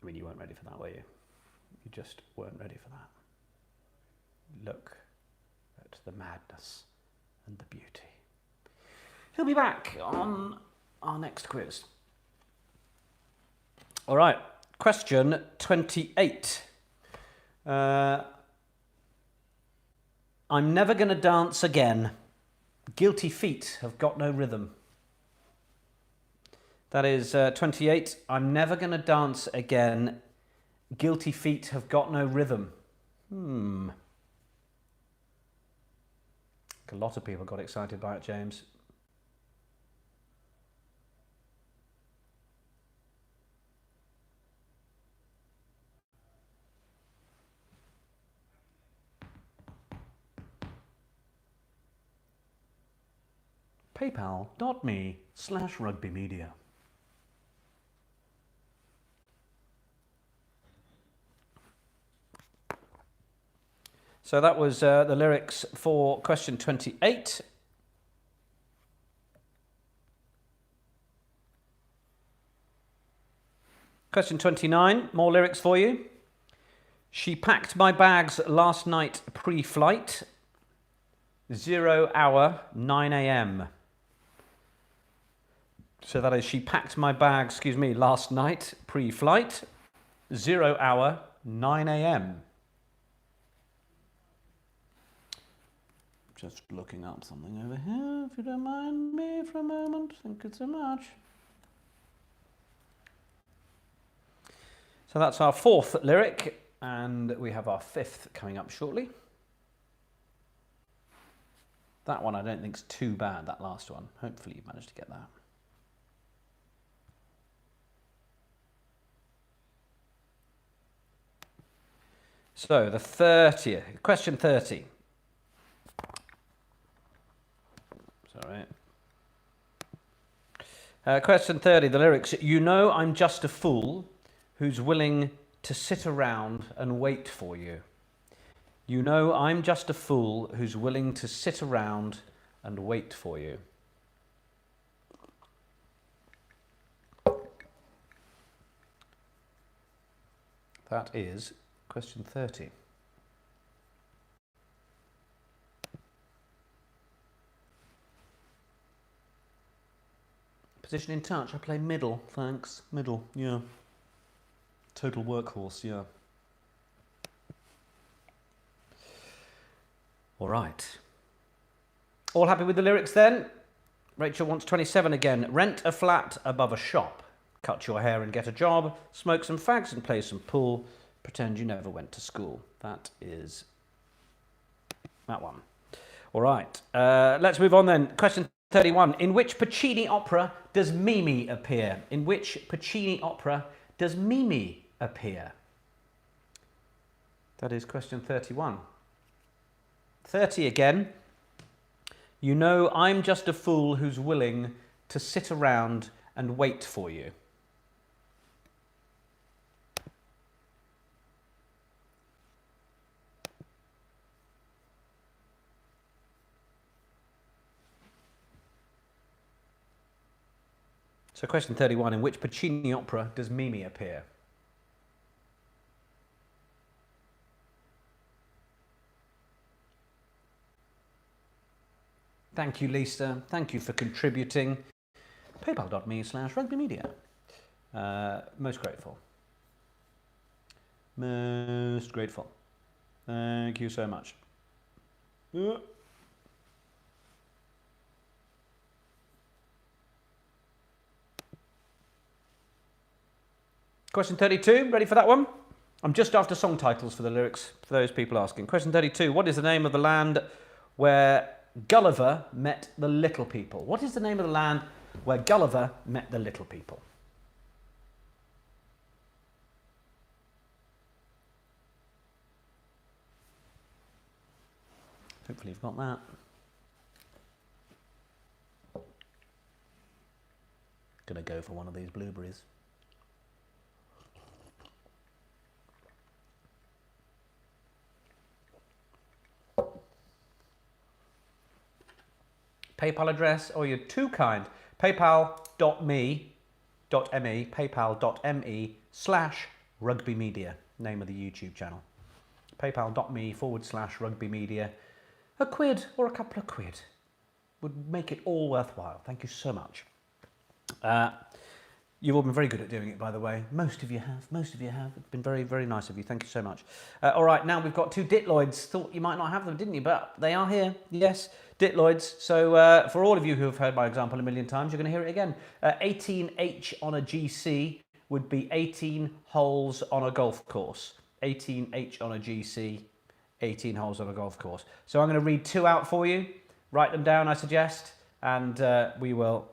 I mean, you weren't ready for that, were you? You just weren't ready for that. Look at the madness and the beauty. He'll be back on our next quiz. All right, question 28. I'm never going to dance again. Guilty feet have got no rhythm. That is 28. I'm never going to dance again. Guilty feet have got no rhythm. A lot of people got excited by it, James. PayPal.me/rugbymedia. So that was the lyrics for question 28. Question 29, more lyrics for you. She packed my bags last night pre-flight. 0 hour, 9 a.m. So that is, she packed my bags, last night pre-flight. 0 hour, 9 a.m. Just looking up something over here, if you don't mind me for a moment. Thank you so much. So that's our fourth lyric, and we have our fifth coming up shortly. That one I don't think is too bad, that last one. Hopefully you managed to get that. So the 30th, question 30. Sorry. Question 30, the lyrics. You know I'm just a fool who's willing to sit around and wait for you. You know I'm just a fool who's willing to sit around and wait for you. That is question 30. Position in touch, I play middle, thanks. Middle, yeah. Total workhorse, yeah. All right. All happy with the lyrics then? Rachel wants 27 again. Rent a flat above a shop. Cut your hair and get a job. Smoke some fags and play some pool. Pretend you never went to school. That is that one. All right. Let's move on then. Question 31. In which Puccini opera does Mimi appear? In which Puccini opera does Mimi appear? That is question 31. 30 again. You know I'm just a fool who's willing to sit around and wait for you. So question 31, in which Puccini opera does Mimi appear? Thank you, Lisa. Thank you for contributing. PayPal.me/rugbymedia. Most grateful. Most grateful. Thank you so much. Question 32, ready for that one? I'm just after song titles for the lyrics, for those people asking. Question 32. What is the name of the land where Gulliver met the little people? What is the name of the land where Gulliver met the little people? Hopefully you've got that. Gonna go for one of these blueberries. PayPal address, oh, you're too kind. PayPal.me, paypal.me/rugbymedia, name of the YouTube channel. PayPal.me/rugbymedia. A quid or a couple of quid would make it all worthwhile. Thank you so much. You've all been very good at doing it, by the way. Most of you have. It's been very, very nice of you. Thank you so much. All right, now we've got 2 Ditloids. Thought you might not have them, didn't you? But they are here. Yes, Ditloids. So for all of you who have heard my example a million times, you're going to hear it again. 18H on a GC would be 18 holes on a golf course. 18H on a GC, 18 holes on a golf course. So I'm going to read 2 out for you. Write them down, I suggest, and we will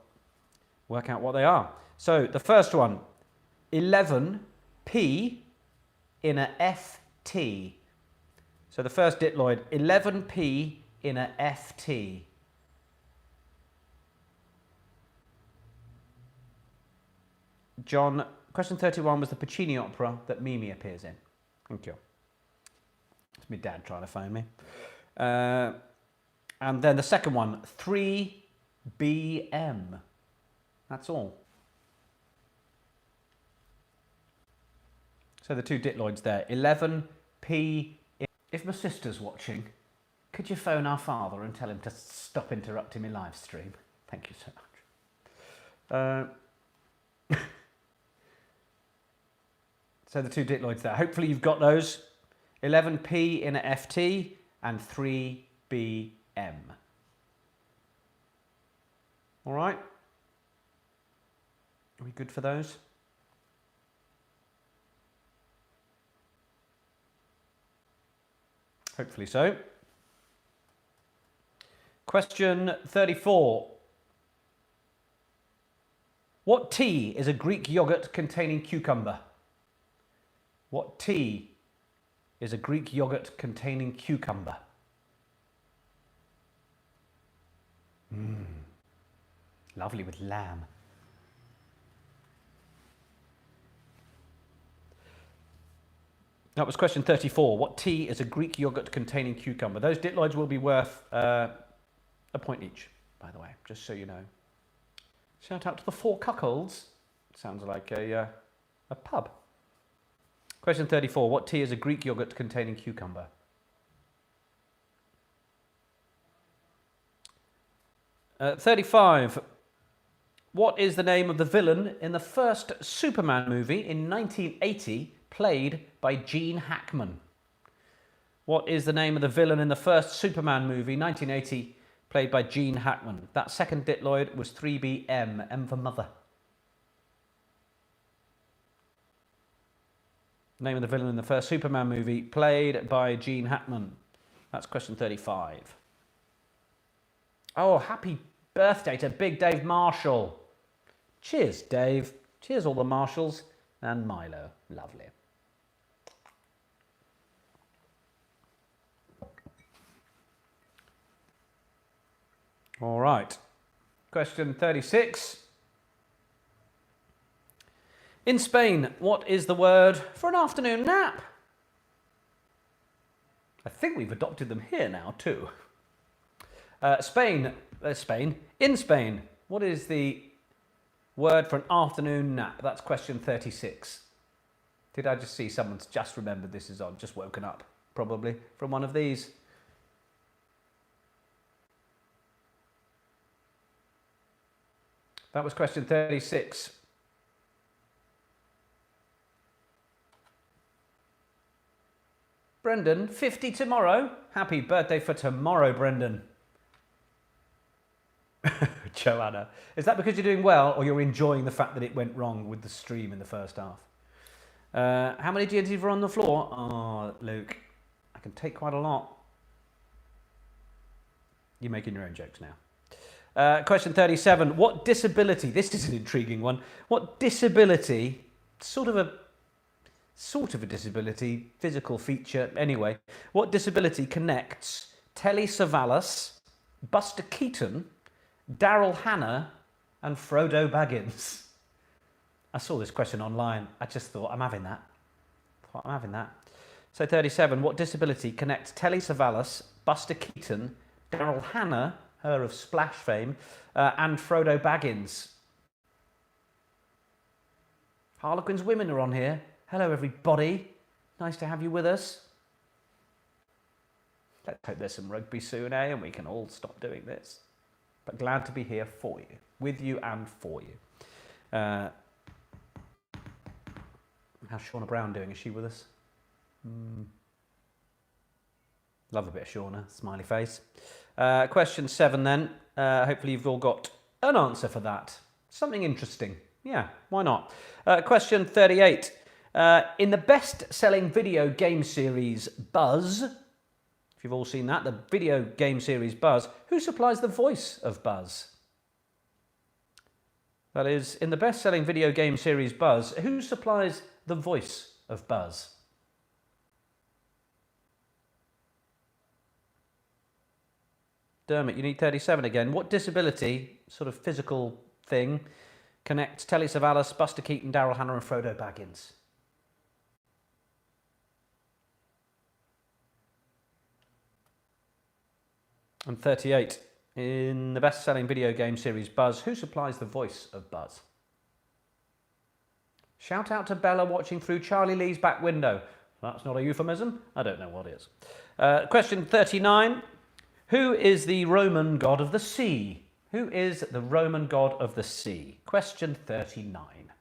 work out what they are. So the first one, 11p in a FT. So the first Ditloid, 11p in a FT. John, question 31 was the Puccini opera that Mimi appears in. Thank you. It's my dad trying to phone me. And then the second one, 3BM. That's all. So the 2 Ditloids there. 11p. If my sister's watching, could you phone our father and tell him to stop interrupting my live stream? Thank you so much. So the 2 Ditloids there. Hopefully you've got those. 11p in a FT and 3BM. All right. Are we good for those? Hopefully so. Question 34. What tea is a Greek yogurt containing cucumber? What tea is a Greek yogurt containing cucumber? Lovely with lamb. That was question 34. What tea is a Greek yogurt containing cucumber? Those Ditloids will be worth a point each, by the way, just so you know. Shout out to the 4 Cuckolds. Sounds like a pub. Question 34. What tea is a Greek yogurt containing cucumber? Uh, 35. What is the name of the villain in the first Superman movie in 1980, played by Gene Hackman? What is the name of the villain in the first Superman movie, 1980, played by Gene Hackman? That second Ditloid was 3BM, M for mother. Name of the villain in the first Superman movie, played by Gene Hackman. That's question 35. Oh, happy birthday to Big Dave Marshall. Cheers, Dave. Cheers, all the Marshalls. And Milo. Lovely. All right. Question 36. In Spain, what is the word for an afternoon nap? I think we've adopted them here now, too. Spain. In Spain, what is the word for an afternoon nap? That's question 36. Did I just see someone's just remembered this is on? Just woken up, probably, from one of these. That was question 36. Brendan, 50 tomorrow. Happy birthday for tomorrow, Brendan. Joanna. Is that because you're doing well or you're enjoying the fact that it went wrong with the stream in the first half? How many TNTs were on the floor? Oh, Luke, I can take quite a lot. You're making your own jokes now. Question 37. What disability, this is an intriguing one, what disability, sort of a disability, physical feature anyway, what disability connects Telly Savalas, Buster Keaton, Daryl Hannah and Frodo Baggins? I saw this question online. I just thought, I'm having that. So 37, what disability connects Telly Savalas, Buster Keaton, Daryl Hannah, her of Splash fame, and Frodo Baggins? Harlequin's women are on here. Hello, everybody. Nice to have you with us. Let's hope there's some rugby soon, eh? And we can all stop doing this. But glad to be here for you, with you and for you. How's Shauna Brown doing? Is she with us? Love a bit of Shauna, smiley face. Question 7 then. Hopefully you've all got an answer for that. Something interesting. Yeah, why not? Question 38. In the best-selling video game series Buzz, if you've all seen that, the video game series Buzz, who supplies the voice of Buzz? That is, in the best-selling video game series Buzz, who supplies the voice of Buzz? Dermot, you need 37 again. What disability, sort of physical thing, connects Telly Savalas, Buster Keaton, Daryl Hannah and Frodo Baggins? And 38. In the best-selling video game series Buzz, who supplies the voice of Buzz? Shout out to Bella watching through Charlie Lee's back window. That's not a euphemism. I don't know what is. Question 39. Who is the Roman god of the sea? Who is the Roman god of the sea? Question 39.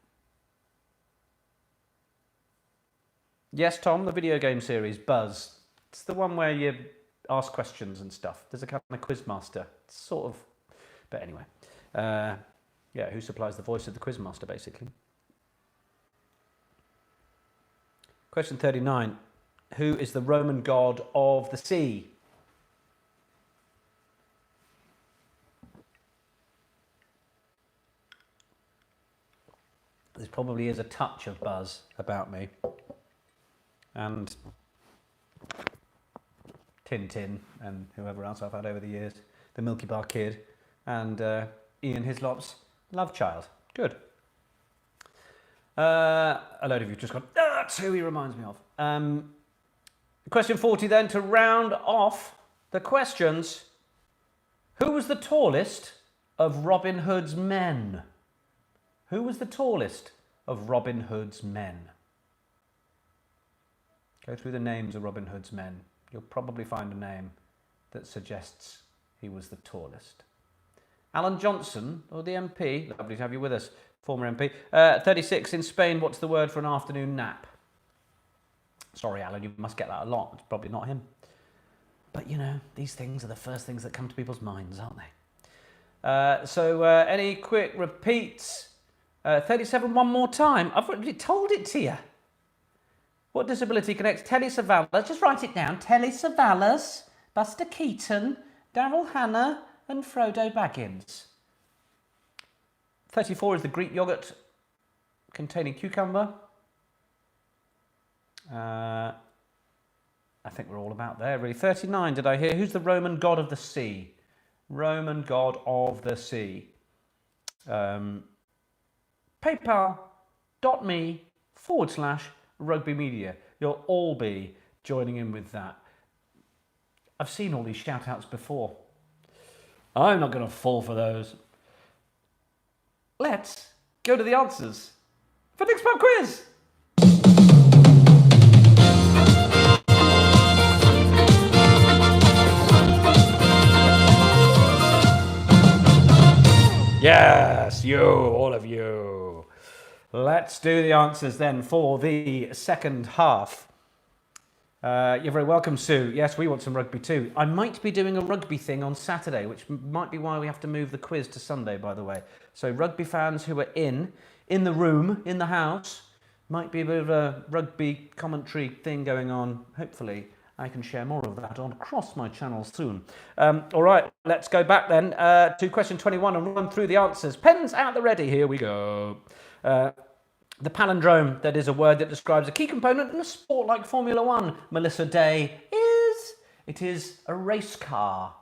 Yes, Tom, the video game series Buzz. It's the one where you ask questions and stuff. There's a kind of quizmaster, sort of. But anyway, yeah, who supplies the voice of the quizmaster, basically? Question 39. Who is the Roman god of the sea? There probably is a touch of Buzz about me. And Tintin and whoever else I've had over the years. The Milky Bar Kid and Ian Hislop's love child. Good. A load of you just gone, that's who he reminds me of. Question 40 then, to round off the questions. Who was the tallest of Robin Hood's men? Who was the tallest of Robin Hood's men? Go through the names of Robin Hood's men. You'll probably find a name that suggests he was the tallest. Alan Johnson, or the MP, lovely to have you with us, former MP. 36, in Spain, what's the word for an afternoon nap? Sorry, Alan, you must get that a lot. It's probably not him. But, you know, these things are the first things that come to people's minds, aren't they? So, any quick repeats? 37 one more time. I've already told it to you. What disability connects Telly Savalas? Just write it down. Telly Savalas, Buster Keaton, Daryl Hannah and Frodo Baggins. 34 is the Greek yogurt containing cucumber. I think we're all about there, really. 39, did I hear? Who's the Roman god of the sea? Roman god of the sea. PayPal.me/rugby media. You'll all be joining in with that. I've seen all these shout outs before. I'm not going to fall for those. Let's go to the answers for Nick's Pub Quiz. Yes, you, all of you. Let's do the answers then for the second half. You're very welcome, Sue. Yes, we want some rugby too. I might be doing a rugby thing on Saturday, which might be why we have to move the quiz to Sunday, by the way. So rugby fans who are in the room, in the house, Might be a bit of a rugby commentary thing going on. Hopefully, I can share more of that on across my channel soon. All right, let's go back then to question 21 and run through the answers. Pens out the ready, here we go. The palindrome, that is a word that describes a key component in a sport like Formula One, Melissa Day, it is a race car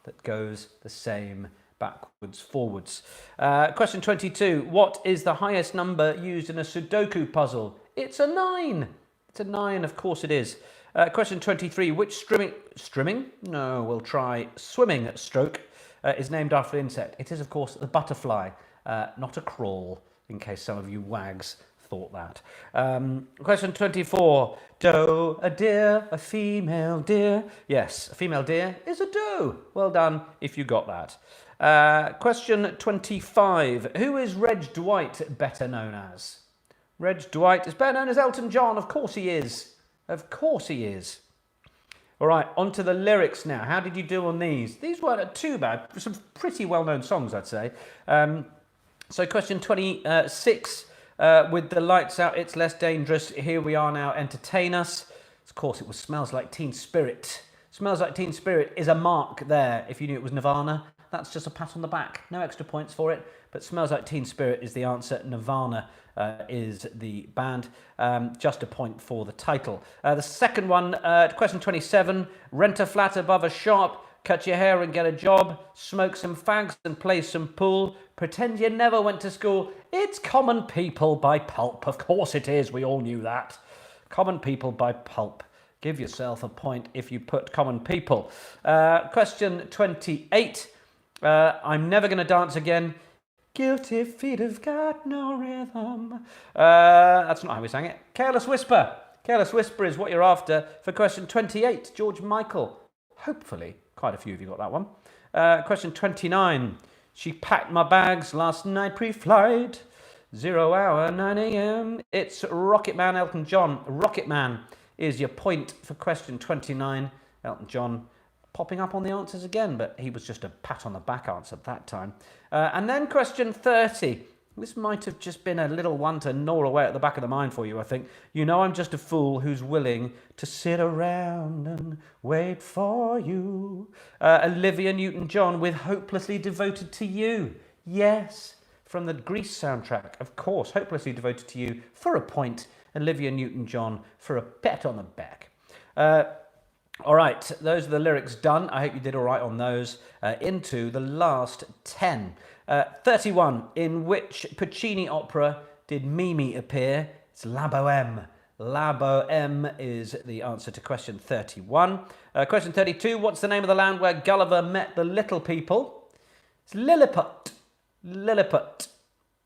that goes the same backwards, forwards. Question 22, what is the highest number used in a Sudoku puzzle? It's a 9. It's a 9, of course it is. Question 23, which swimming stroke is named after an insect? It is, of course, the butterfly, not a crawl, in case some of you wags thought that. Question 24, doe, a deer, a female deer. Yes, a female deer is a doe. Well done if you got that. Question 25, who is Reg Dwight better known as? Reg Dwight is better known as Elton John. Of course he is. Of course he is. All right, on to the lyrics now. How did you do on these? These weren't too bad. Some pretty well-known songs, I'd say. So question 26, with the lights out, it's less dangerous. Here we are now, entertain us. Of course, it was Smells Like Teen Spirit. Smells Like Teen Spirit is a mark there. If you knew it was Nirvana, that's just a pat on the back. No extra points for it, but Smells Like Teen Spirit is the answer. Nirvana is the band. Just a point for the title. The second one, question 27, rent a flat above a shop, cut your hair and get a job, smoke some fags and play some pool, pretend you never went to school. It's Common People by Pulp. Of course it is, we all knew that. Common People by Pulp. Give yourself a point if you put Common People. Question 28, I'm never going to dance again. Guilty feet have got no rhythm. That's not how we sang it. Careless Whisper. Careless Whisper is what you're after for question 28. George Michael. Hopefully, quite a few of you got that one. Question 29. She packed my bags last night pre-flight. 0 hour, 9 a.m. It's Rocket Man, Elton John. Rocket Man is your point for question 29. Elton John popping up on the answers again, but he was just a pat on the back answer that time. And then question 30. This might have just been a little one to gnaw away at the back of the mind for you, I think. You know I'm just a fool who's willing to sit around and wait for you. Olivia Newton-John with Hopelessly Devoted to You. Yes, from the Grease soundtrack, of course. Hopelessly Devoted to You for a point. Olivia Newton-John for a pat on the back. All right, those are the lyrics done. I hope you did all right on those. Into the last 10. 31. In which Puccini opera did Mimi appear? It's La Boheme. La Boheme is the answer to question 31. Question 32. What's the name of the land where Gulliver met the little people? It's Lilliput. Lilliput.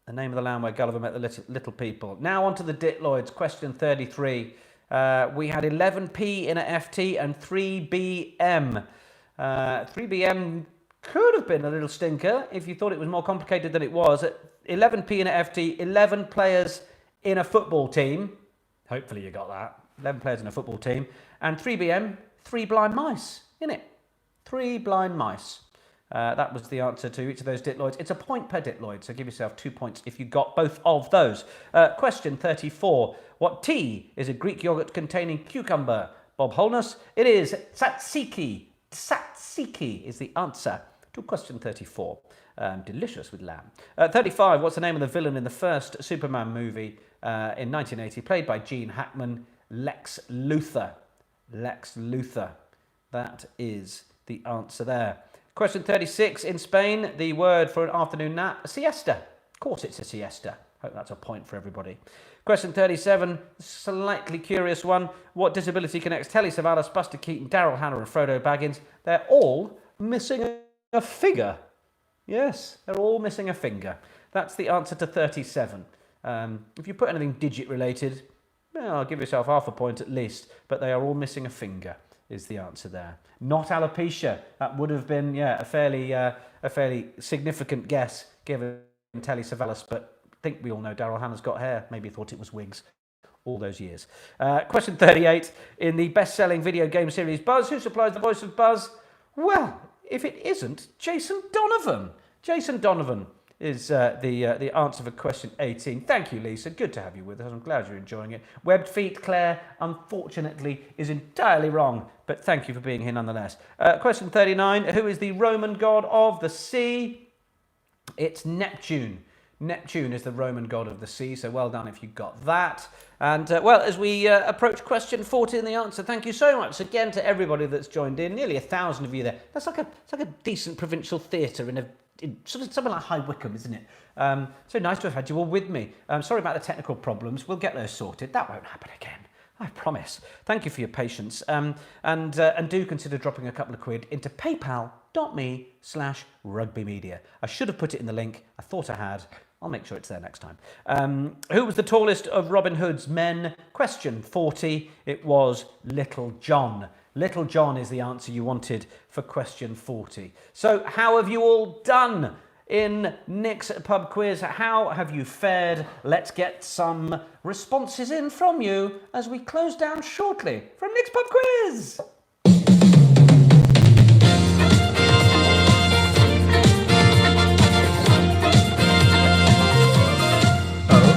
The name of the land where Gulliver met the little people. Now on to the Ditloids. Question 33. We had 11p in a FT and 3BM. 3BM could have been a little stinker if you thought it was more complicated than it was. 11p in a FT, 11 players in a football team. Hopefully you got that. 11 players in a football team. And 3BM, 3 blind mice, innit? 3 blind mice. That was the answer to each of those Ditloids. It's a point per Ditloid, so give yourself 2 points if you got both of those. Question 34. What tea is a Greek yogurt containing cucumber? Bob Holness. It is tzatziki. Tzatziki is the answer to question 34. Delicious with lamb. 35. What's the name of the villain in the first Superman movie in 1980? Played by Gene Hackman. Lex Luthor. Lex Luthor. That is the answer there. Question 36. In Spain, the word for an afternoon nap, a siesta. Of course it's a siesta. Hope that's a point for everybody. Question 37, slightly curious one. What disability connects Telly Savalas, Buster Keaton, Daryl Hannah and Frodo Baggins? They're all missing a finger. Yes, they're all missing a finger. That's the answer to 37. If you put anything digit related, well, I'll give yourself half a point at least, but they are all missing a finger is the answer there. Not alopecia. That would have been, yeah, a fairly significant guess given Telly Savalas, but I think we all know Daryl Hannah's got hair. Maybe thought it was wigs all those years. Question 38. In the best-selling video game series Buzz, who supplies the voice of Buzz? Well, if it isn't, Jason Donovan. Jason Donovan is the answer for question 18. Thank you, Lisa. Good to have you with us. I'm glad you're enjoying it. Webbed feet, Claire, unfortunately, is entirely wrong, but thank you for being here nonetheless. Question 39. Who is the Roman god of the sea? It's Neptune. Neptune is the Roman god of the sea, so well done if you got that. And, well, as we approach question 40 in the answer, thank you so much again to everybody that's joined in. Nearly 1,000 of you there. That's like a decent provincial theatre in sort of something like High Wycombe, isn't it? So nice to have had you all with me. Sorry about the technical problems. We'll get those sorted. That won't happen again. I promise. Thank you for your patience. And do consider dropping a couple of quid into paypal.me/rugbymedia. I should have put it in the link. I thought I had. I'll make sure it's there next time. Who was the tallest of Robin Hood's men? Question 40. It was Little John. Little John is the answer you wanted for question 40. So how have you all done in Nick's pub quiz? How have you fared? Let's get some responses in from you as we close down shortly from Nick's pub quiz.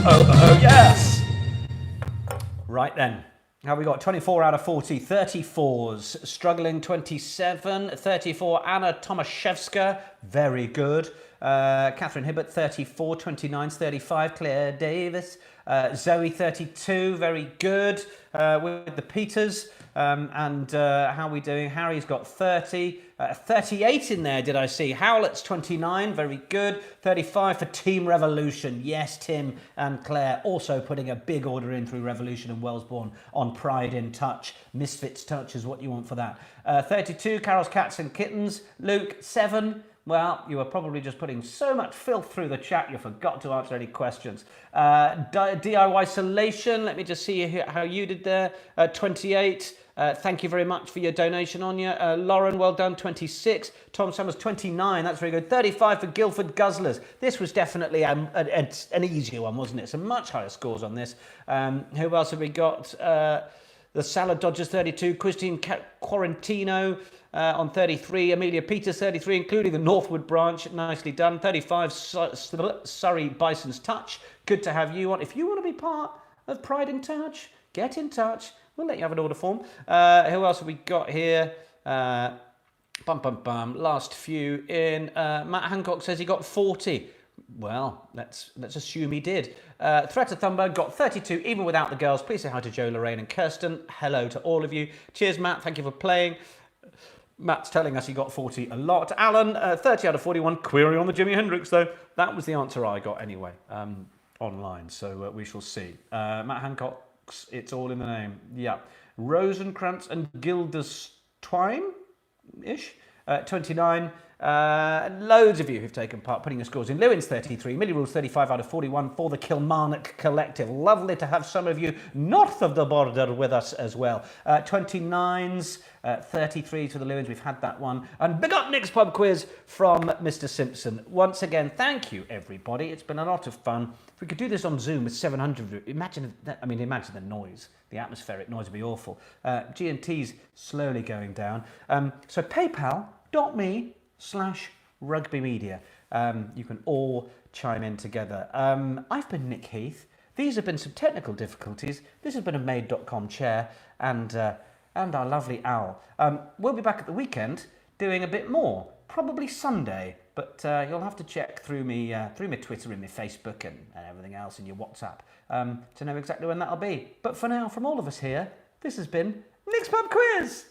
Oh, yes. Right then. How have we got? 24 out of 40, 34s. Struggling 27, 34. Anna Tomaszewska, very good. Catherine Hibbert, 34, 29s, 35. Claire Davis. Zoe, 32, very good. With the Peters. And how are we doing? Harry's got 30. 38 in there, did I see? Howlett's 29, very good. 35 for Team Revolution. Yes, Tim and Claire also putting a big order in through Revolution and Wellesbourne on Pride in Touch. Misfits Touch is what you want for that. 32, Carol's Cats and Kittens. Luke, 7. Well, you were probably just putting so much filth through the chat you forgot to answer any questions. DIY Solation, let me just see how you did there. 28. Thank you very much for your donation, Anya. Lauren, well done, 26. Tom Summers, 29. That's very good. 35 for Guildford Guzzlers. This was definitely an easier one, wasn't it? Some much higher scores on this. Who else have we got? The Salad Dodgers, 32. Christine Quarantino on 33. Amelia Peters, 33, including the Northwood branch. Nicely done. 35, Surrey Bison's Touch. Good to have you on. If you want to be part of Pride in Touch, get in touch. We'll let you have an order form. Who else have we got here? Last few in. Matt Hancock says he got 40. Well, let's assume he did. Threat Thumber got 32, even without the girls. Please say hi to Joe, Lorraine and Kirsten. Hello to all of you. Cheers, Matt. Thank you for playing. Matt's telling us he got 40 a lot. Alan, 30 out of 41. Query on the Jimi Hendrix, though. That was the answer I got anyway, online. So we shall see. Matt Hancock. It's all in the name. Yeah. Rosencrantz and Gilderstwine-ish. 29. Loads of you who've taken part, putting your scores in. Lewin's 33. Millie Rules 35 out of 41 for the Kilmarnock Collective. Lovely to have some of you north of the border with us as well. 29s, 33 to the Lewins. We've had that one. And big up Nick's pub quiz from Mr. Simpson. Once again, thank you, everybody. It's been a lot of fun. If we could do this on Zoom with 700, imagine the noise. The atmospheric noise would be awful. G&T's slowly going down. So paypal.me/rugbymedia. You can all chime in together. I've been Nick Heath. These have been some technical difficulties. This has been a made.com chair and our lovely owl. We'll be back at the weekend doing a bit more, probably Sunday, but you'll have to check through me Twitter and my Facebook and everything else and your WhatsApp to know exactly when that'll be. But for now, from all of us here, this has been Nick's Pub Quiz.